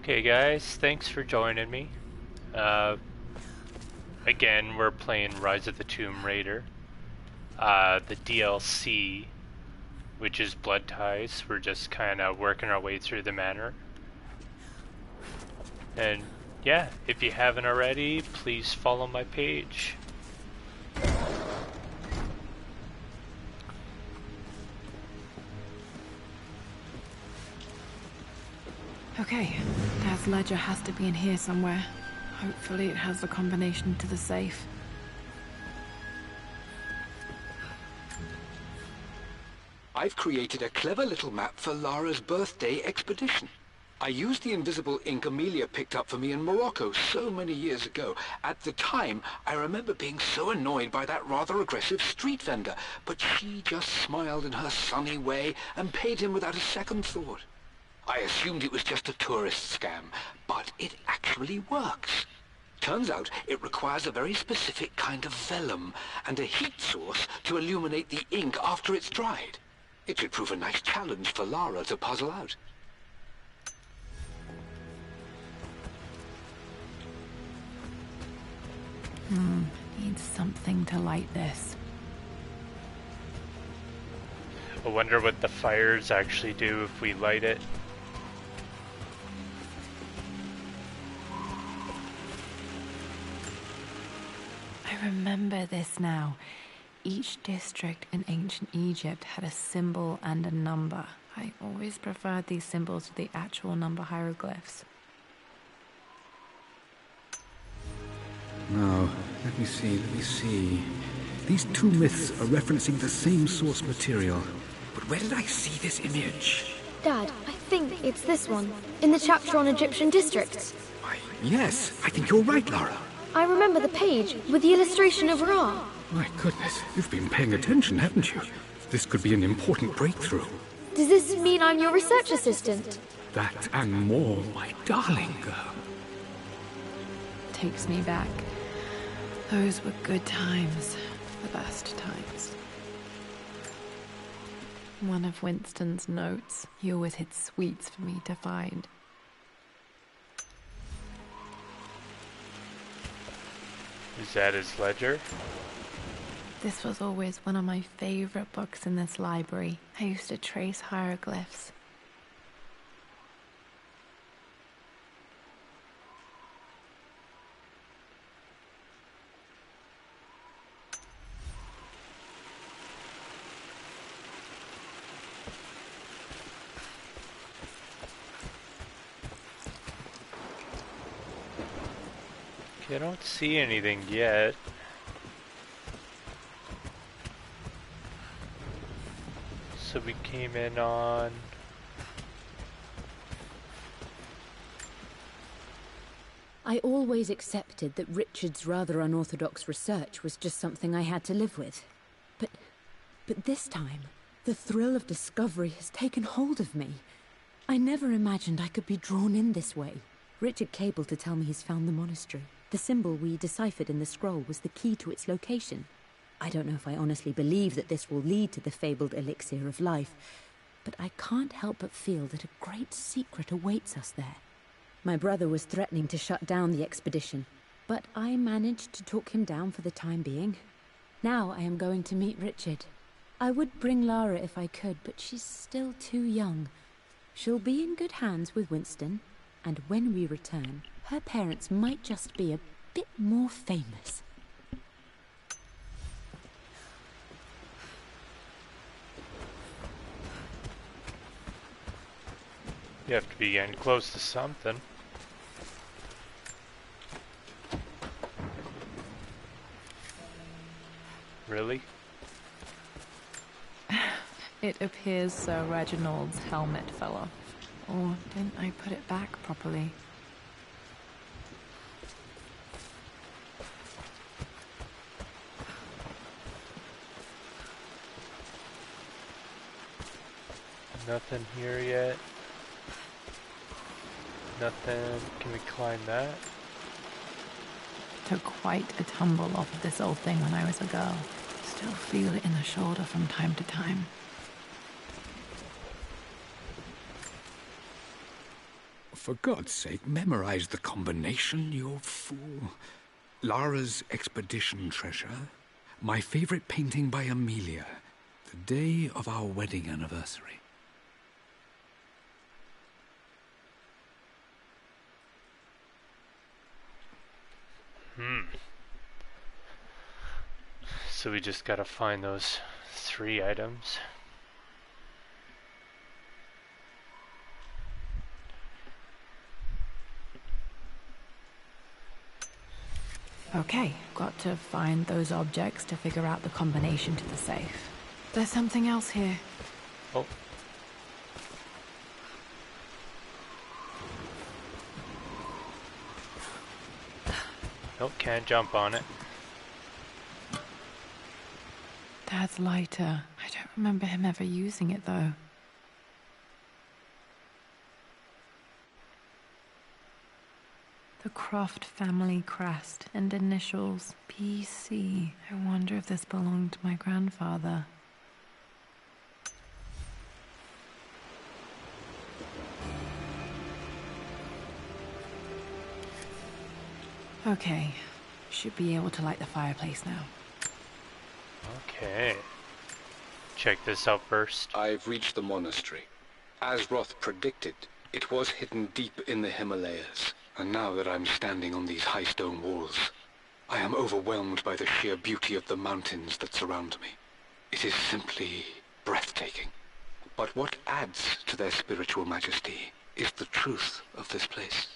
Okay, guys, thanks for joining me. Uh, Again, we're playing Rise of the Tomb Raider. The DLC, which is Blood Ties. We're just kind of working our way through the manor. And yeah, if you haven't already, please follow my page. Okay, that ledger has to be in here somewhere. Hopefully it has the combination to the safe. I've created a clever little map for Lara's birthday expedition. I used the invisible ink Amelia picked up for me in Morocco so many years ago. At the time, I remember being so annoyed by that rather aggressive street vendor, but she just smiled in her sunny way and paid him without a second thought. I assumed it was just a tourist scam, but it actually works. Turns out it requires a very specific kind of vellum and a heat source to illuminate the ink after it's dried. It should prove a nice challenge for Lara to puzzle out. Need something to light this. I wonder what the fires actually do if we light it. I remember this now. Each district in ancient Egypt had a symbol and a number. I always preferred these symbols to the actual number hieroglyphs. Now, let me see. These two myths are referencing the same source material. But where did I see this image? Dad, I think it's this one, in the chapter on Egyptian districts. Why, yes, I think you're right, Lara. I remember the page with the illustration of Ra. My goodness, you've been paying attention, haven't you? This could be an important breakthrough. Does this mean I'm your research assistant? That and more, my darling girl. Takes me back. Those were good times. The best times. One of Winston's notes. He always hid sweets for me to find. Is that his ledger? This was always one of my favorite books in this library. I used to trace hieroglyphs. I don't see anything yet. So we came in on... I always accepted that Richard's rather unorthodox research was just something I had to live with. But this time, the thrill of discovery has taken hold of me. I never imagined I could be drawn in this way. Richard cabled to tell me he's found the monastery. The symbol we deciphered in the scroll was the key to its location. I don't know if I honestly believe that this will lead to the fabled elixir of life, but I can't help but feel that a great secret awaits us there. My brother was threatening to shut down the expedition, but I managed to talk him down for the time being. Now I am going to meet Richard. I would bring Lara if I could, but she's still too young. She'll be in good hands with Winston, and when we return, her parents might just be a bit more famous. You have to be getting close to something. Really? It appears Sir Reginald's helmet fell off. Or didn't I put it back properly? Nothing here yet. Nothing. Can we climb that? Took quite a tumble off of this old thing when I was a girl. Still feel it in the shoulder from time to time. for God's sake, memorize the combination, you fool. Lara's expedition treasure, my favorite painting by Amelia, the day of our wedding anniversary. So we just gotta find those 3 items. Okay, got to find those objects to figure out the combination to the safe. There's something else here. Oh. Nope, can't jump on it. Dad's lighter. I don't remember him ever using it, though. The Croft family crest and initials PC. I wonder if this belonged to my grandfather. Okay, should be able to light the fireplace now. Okay. Check this out first. I've reached the monastery. As Roth predicted, it was hidden deep in the Himalayas. And now that I'm standing on these high stone walls, I am overwhelmed by the sheer beauty of the mountains that surround me. It is simply breathtaking. But what adds to their spiritual majesty is the truth of this place.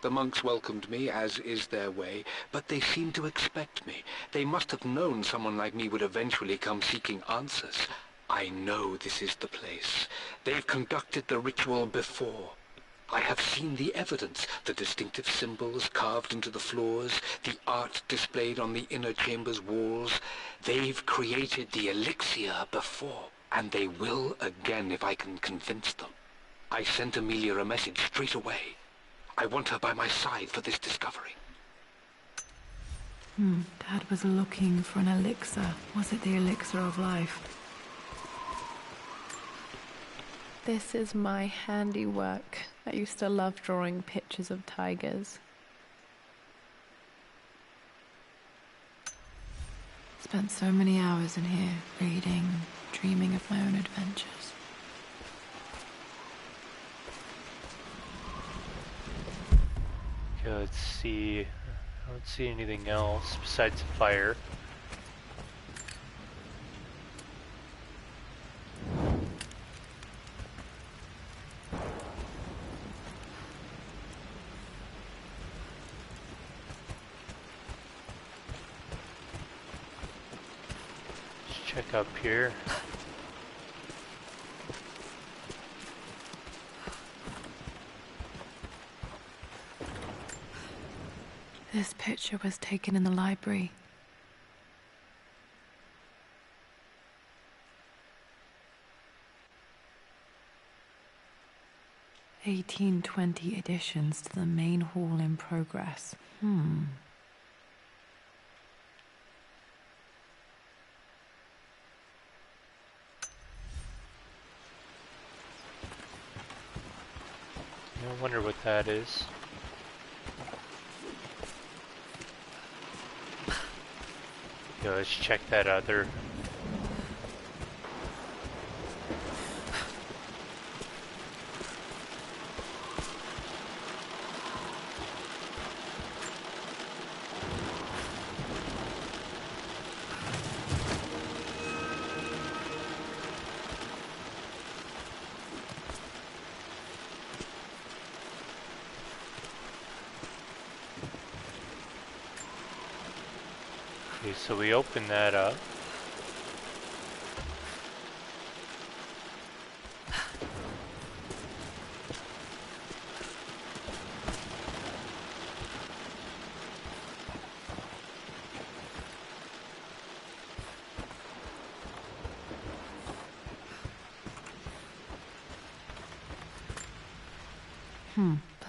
The monks welcomed me, as is their way, but they seemed to expect me. They must have known someone like me would eventually come seeking answers. I know this is the place. They've conducted the ritual before. I have seen the evidence, the distinctive symbols carved into the floors, the art displayed on the inner chamber's walls. They've created the elixir before, and they will again if I can convince them. I sent Amelia a message straight away. I want her by my side for this discovery. Dad was looking for an elixir. Was it the elixir of life? This is my handiwork. I used to love drawing pictures of tigers. Spent so many hours in here, reading, dreaming of my own adventures. Okay, let's see. I don't see anything else besides the fire. Let's check up here. This picture was taken in the library. (1820) additions to the main hall in progress. I wonder what that is. Yeah, let's check that other. Okay, so we open that up.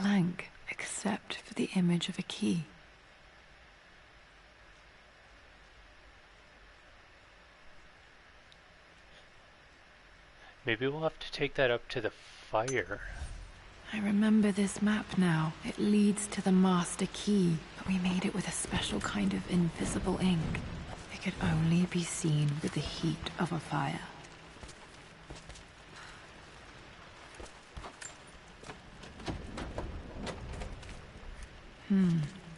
Blank, except for the image of a key. Maybe we'll have to take that up to the fire. I remember this map now. It leads to the master key, but we made it with a special kind of invisible ink. It could only be seen with the heat of a fire.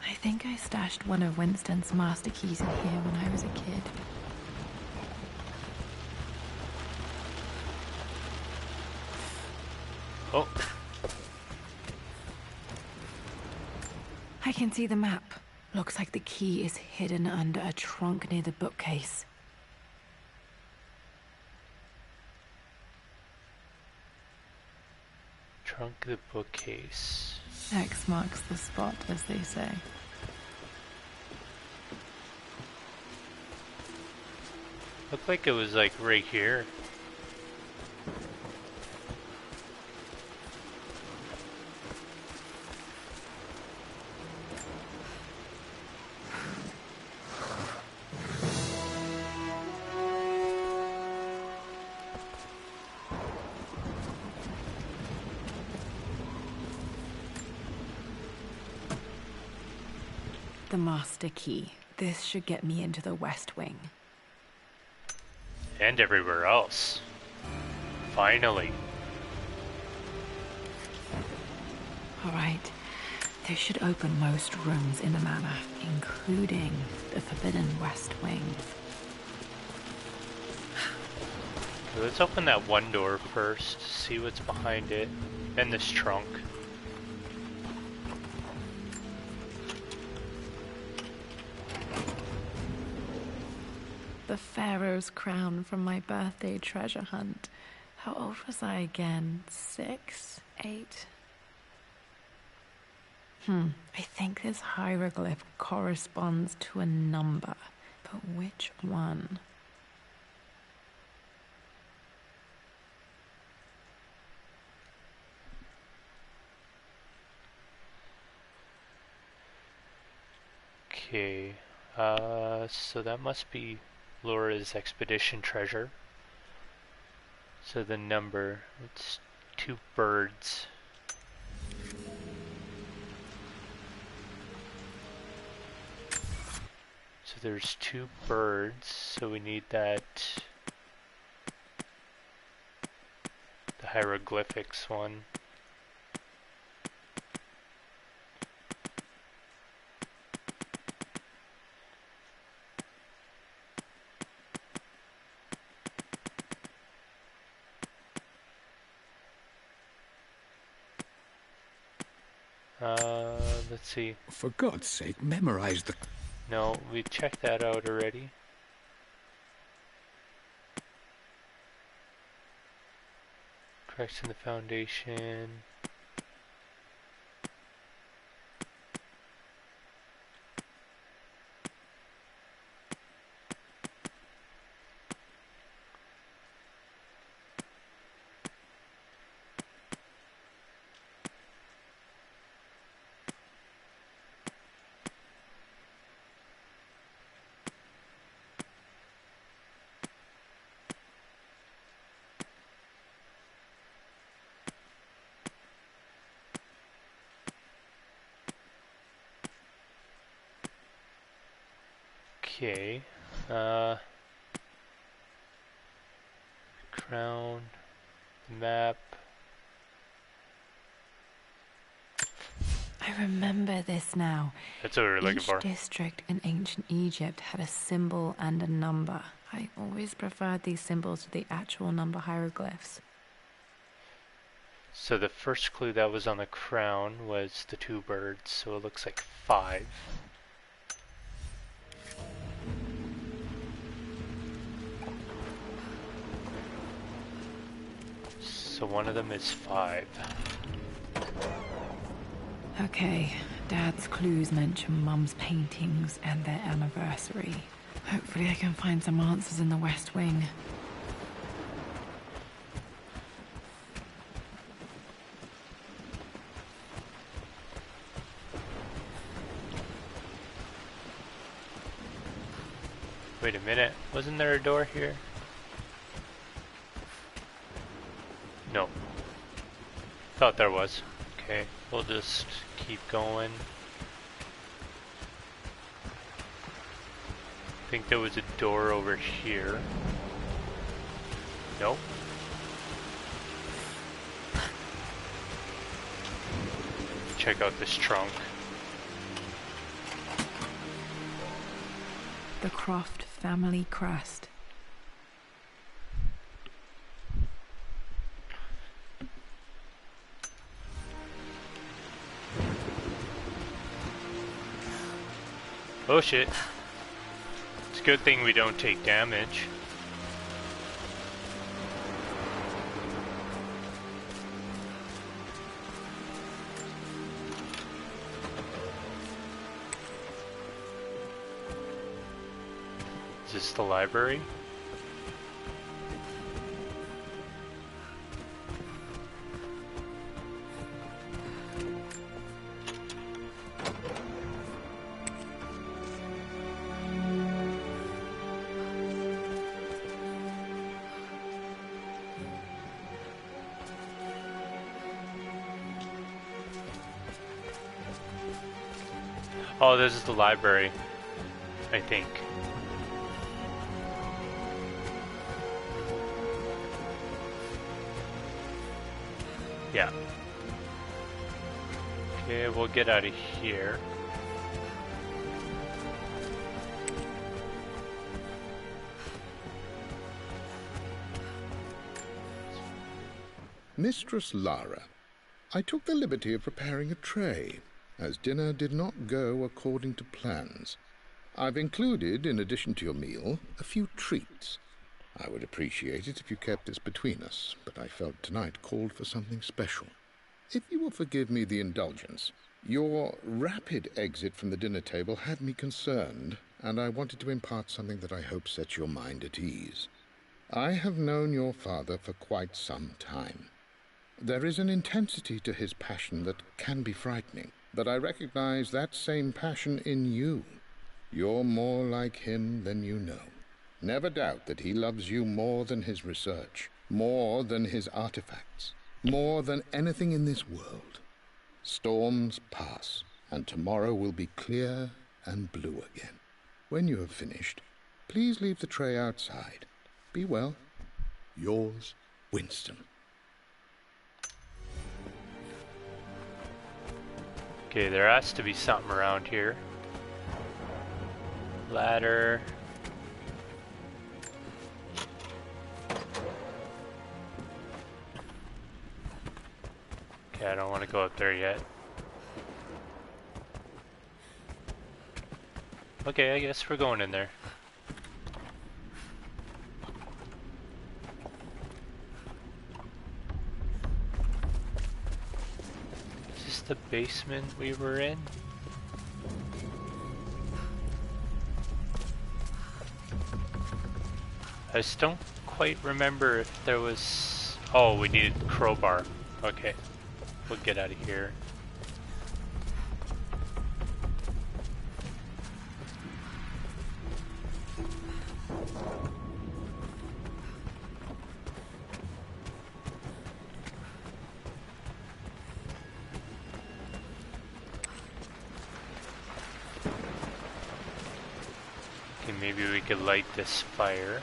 I think I stashed one of Winston's master keys in here when I was a kid. Oh. I can see the map. Looks like the key is hidden under a trunk near the bookcase. Trunk of the bookcase. X marks the spot, as they say. Looked like it was like right here. The master key. This should get me into the West Wing. And everywhere else. Finally. Alright. This should open most rooms in the manor, including the Forbidden West Wing. Let's open that one door first, see what's behind it, and this trunk. The Pharaoh's crown from my birthday treasure hunt. How old was I again? 6? 8? I think this hieroglyph corresponds to a number, but which one? Okay, so that must be Laura's expedition treasure. So the number, it's 2 birds. So there's 2 birds, so we need that, the hieroglyphics one. Let's see. For God's sake, memorize the... No, we checked that out already. Cracks in the foundation. Okay, crown, map. I remember this now. That's what we were looking for. Each district in ancient Egypt had a symbol and a number. I always preferred these symbols to the actual number hieroglyphs. So the first clue that was on the crown was the 2 birds, so it looks like 5. So one of them is 5. Okay, Dad's clues mention Mum's paintings and their anniversary. Hopefully I can find some answers in the West Wing. Wait a minute, wasn't there a door here? No. Thought there was. Okay, we'll just keep going. I think there was a door over here. Nope. Check out this trunk. The Croft family crest. Oh shit. It's a good thing we don't take damage. Is this the library? Oh, this is the library, I think. Yeah. Okay, we'll get out of here. Mistress Lara, I took the liberty of preparing a tray, as dinner did not go according to plans. I've included, in addition to your meal, a few treats. I would appreciate it if you kept this between us, but I felt tonight called for something special. If you will forgive me the indulgence, your rapid exit from the dinner table had me concerned, and I wanted to impart something that I hope sets your mind at ease. I have known your father for quite some time. There is an intensity to his passion that can be frightening, but I recognize that same passion in you. You're more like him than you know. Never doubt that he loves you more than his research, more than his artifacts, more than anything in this world. Storms pass, and tomorrow will be clear and blue again. When you have finished, please leave the tray outside. Be well. Yours, Winston. Okay, there has to be something around here. Ladder. Okay, I don't want to go up there yet. Okay, I guess we're going in there. Is this the basement we were in? I just don't quite remember if there was... Oh, we needed crowbar. Okay, we'll get out of here. Okay, maybe we could light this fire.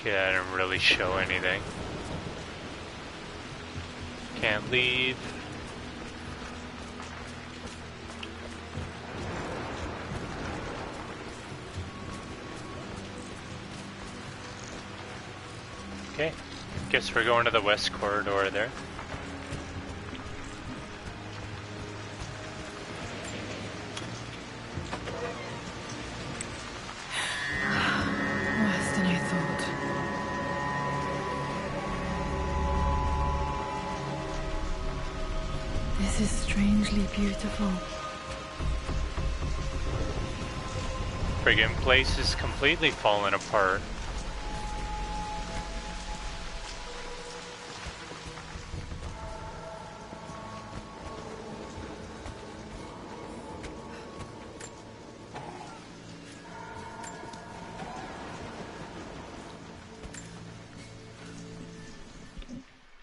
Okay, that didn't really show anything. Can't leave. Okay, guess we're going to the west corridor there. Worse than I thought. This is strangely beautiful. Friggin' place is completely falling apart.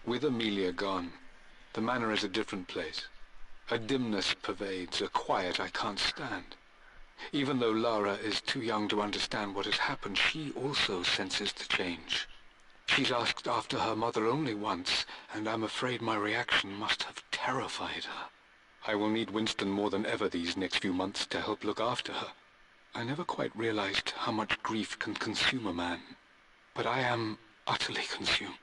With Amelia gone, the manor is a different place. A dimness pervades, a quiet I can't stand. Even though Lara is too young to understand what has happened, she also senses the change. She's asked after her mother only once, and I'm afraid my reaction must have terrified her. I will need Winston more than ever these next few months to help look after her. I never quite realized how much grief can consume a man, but I am utterly consumed.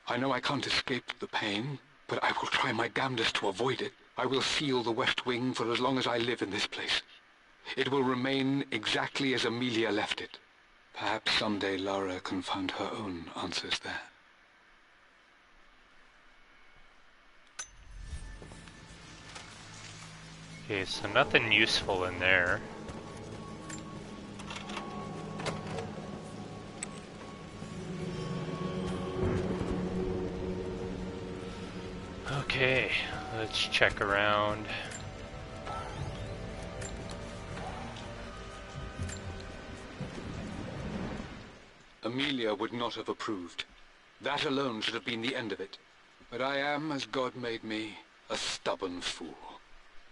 I know I can't escape the pain, but I will try my damnedest to avoid it. I will seal the West Wing for as long as I live in this place. It will remain exactly as Amelia left it. Perhaps someday Lara can find her own answers there. Okay, so nothing useful in there. Okay, let's check around. Amelia would not have approved. That alone should have been the end of it. But I am, as God made me, a stubborn fool.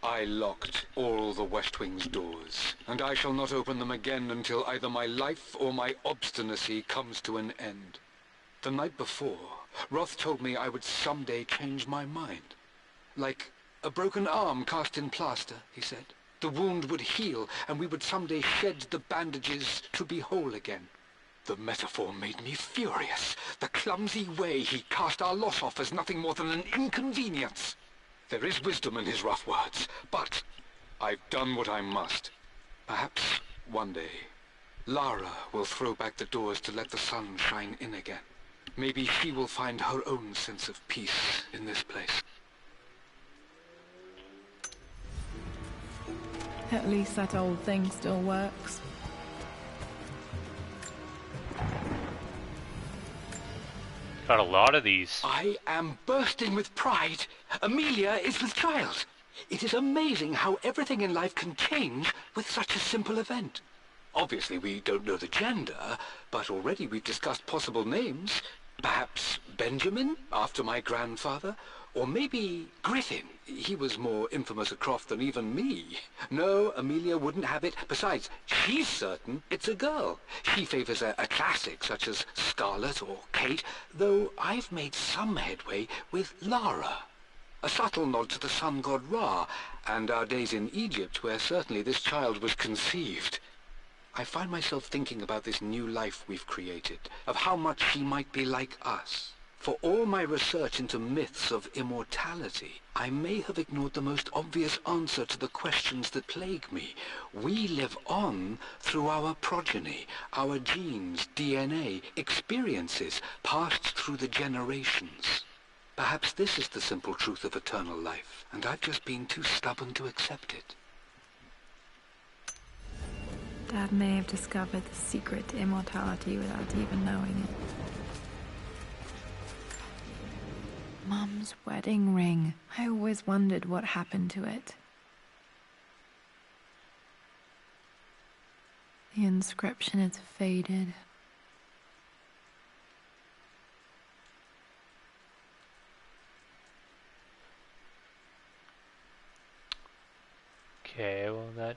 I locked all the West Wing's doors, and I shall not open them again until either my life or my obstinacy comes to an end. The night before, Roth told me I would someday change my mind. Like a broken arm cast in plaster, he said. The wound would heal, and we would someday shed the bandages to be whole again. The metaphor made me furious. The clumsy way he cast our loss off as nothing more than an inconvenience. There is wisdom in his rough words, but I've done what I must. Perhaps one day, Lara will throw back the doors to let the sun shine in again. Maybe she will find her own sense of peace in this place. At least that old thing still works. Got a lot of these. I am bursting with pride. Amelia is with child. It is amazing how everything in life can change with such a simple event. Obviously, we don't know the gender, but already we've discussed possible names. Perhaps Benjamin, after my grandfather, or maybe Griffin. He was more infamous a Croft than even me. No, Amelia wouldn't have it. Besides, she's certain it's a girl. She favors a classic such as Scarlet or Kate, though I've made some headway with Lara. A subtle nod to the sun god Ra, and our days in Egypt, where certainly this child was conceived. I find myself thinking about this new life we've created, of how much she might be like us. For all my research into myths of immortality, I may have ignored the most obvious answer to the questions that plague me. We live on through our progeny, our genes, DNA, experiences passed through the generations. Perhaps this is the simple truth of eternal life, and I've just been too stubborn to accept it. Dad may have discovered the secret to immortality without even knowing it. Mum's wedding ring. I always wondered what happened to it. The inscription is faded. Okay, well that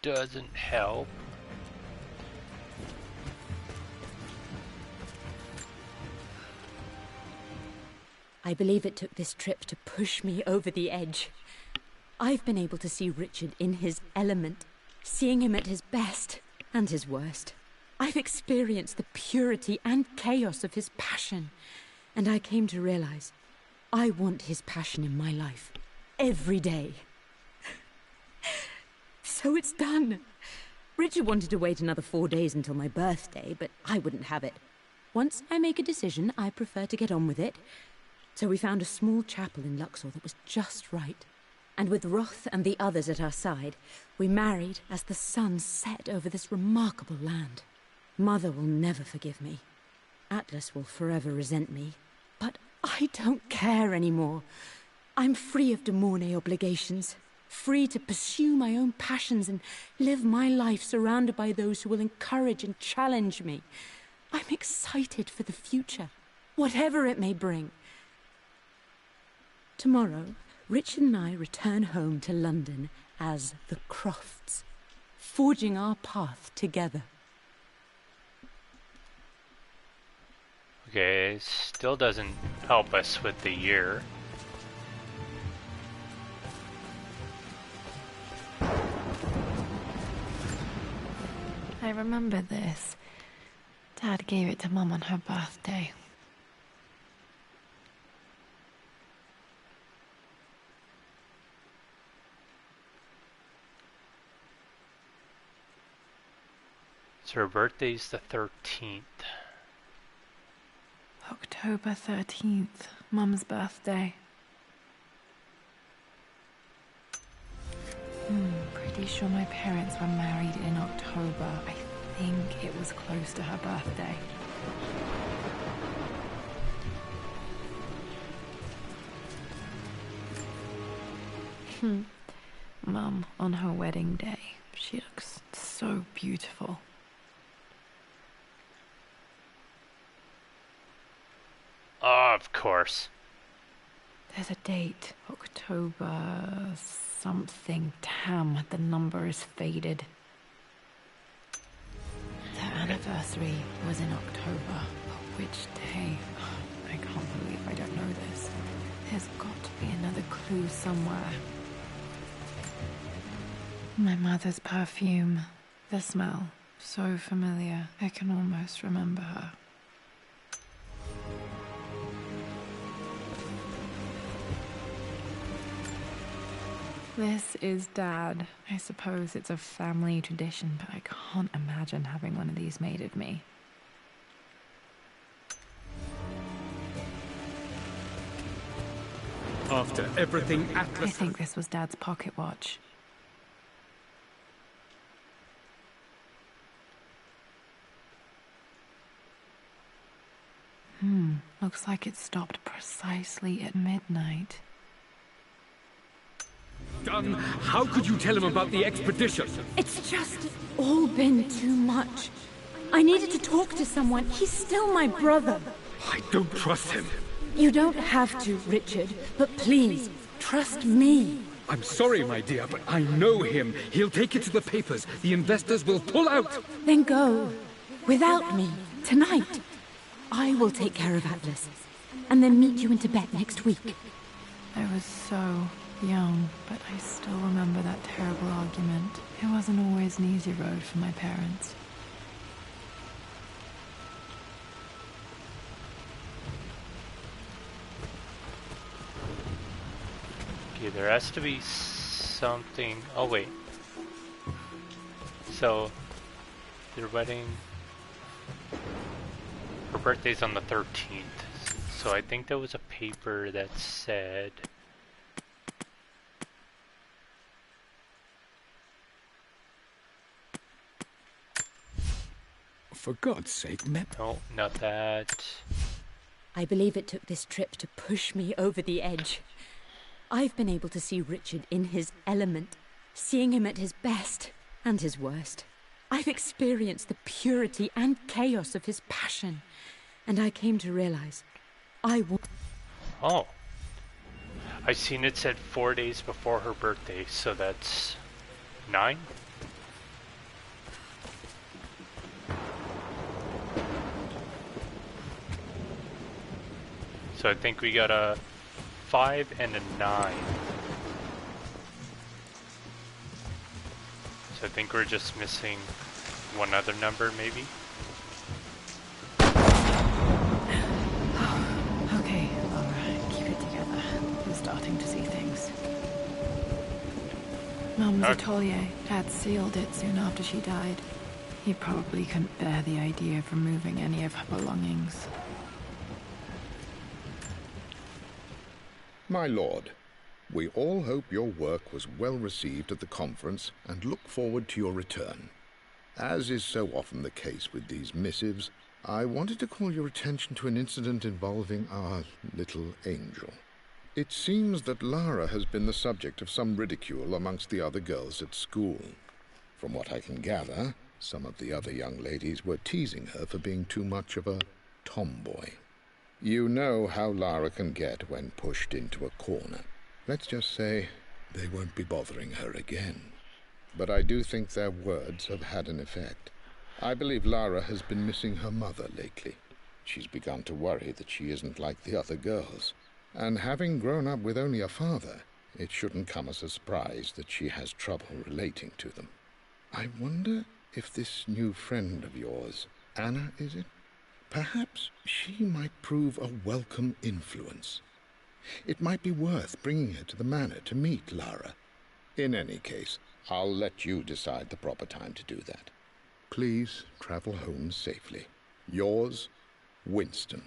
doesn't help. I believe it took this trip to push me over the edge. I've been able to see Richard in his element, seeing him at his best and his worst. I've experienced the purity and chaos of his passion, and I came to realize I want his passion in my life every day. So it's done. Richard wanted to wait another 4 days until my birthday, but I wouldn't have it. Once I make a decision, I prefer to get on with it. So we found a small chapel in Luxor that was just right. And with Roth and the others at our side, we married as the sun set over this remarkable land. Mother will never forgive me. Atlas will forever resent me. But I don't care anymore. I'm free of de Mornay obligations, free to pursue my own passions and live my life surrounded by those who will encourage and challenge me. I'm excited for the future. whatever it may bring. Tomorrow, Richard and I return home to London as the Crofts, forging our path together. Okay, still doesn't help us with the year. I remember this. Dad gave it to Mum on her birthday. So her birthday's the 13th. October 13th, Mum's birthday. Pretty sure my parents were married in October. I think it was close to her birthday. Mum, on her wedding day, she looks so beautiful. Oh, of course. There's a date, October something. Damn, the number is faded. Their anniversary was in October. But which day? I can't believe I don't know this. There's got to be another clue somewhere. My mother's perfume. The smell. So familiar. I can almost remember her. This is Dad. I suppose it's a family tradition, but I can't imagine having one of these made of me. After everything Atlas... I think this was Dad's pocket watch. Looks like it stopped precisely at midnight. Done. How could you tell him about the expedition? It's just all been too much. I needed to talk to someone. He's still my brother. I don't trust him. You don't have to, Richard, but please, trust me. I'm sorry, my dear, but I know him. He'll take it to the papers. The investors will pull out. Then go. Without me. Tonight. I will take care of Atlas. And then meet you in Tibet next week. I was so young, but I still remember that terrible argument. It wasn't always an easy road for my parents. Okay, there has to be something... Oh, wait. So, their wedding... Her birthday's on the 13th. So I think there was a paper that said... For God's sake, No, not that. I believe it took this trip to push me over the edge. I've been able to see Richard in his element, seeing him at his best and his worst. I've experienced the purity and chaos of his passion, and I came to realize I want... Oh. I seen it said 4 days before her birthday, so that's 9? So I think we got a 5 and a 9. So I think we're just missing one other number, maybe? Okay, Laura, keep it together. I'm starting to see things. Mum's atelier had sealed it soon after she died. He probably couldn't bear the idea of removing any of her belongings. My lord, we all hope your work was well received at the conference and look forward to your return. As is so often the case with these missives, I wanted to call your attention to an incident involving our little angel. It seems that Lara has been the subject of some ridicule amongst the other girls at school. From what I can gather, some of the other young ladies were teasing her for being too much of a tomboy. You know how Lara can get when pushed into a corner. Let's just say they won't be bothering her again. But I do think their words have had an effect. I believe Lara has been missing her mother lately. She's begun to worry that she isn't like the other girls. And having grown up with only a father, it shouldn't come as a surprise that she has trouble relating to them. I wonder if this new friend of yours, Anna, is it? Perhaps she might prove a welcome influence. It might be worth bringing her to the manor to meet Lara. In any case, I'll let you decide the proper time to do that. Please travel home safely. Yours, Winston.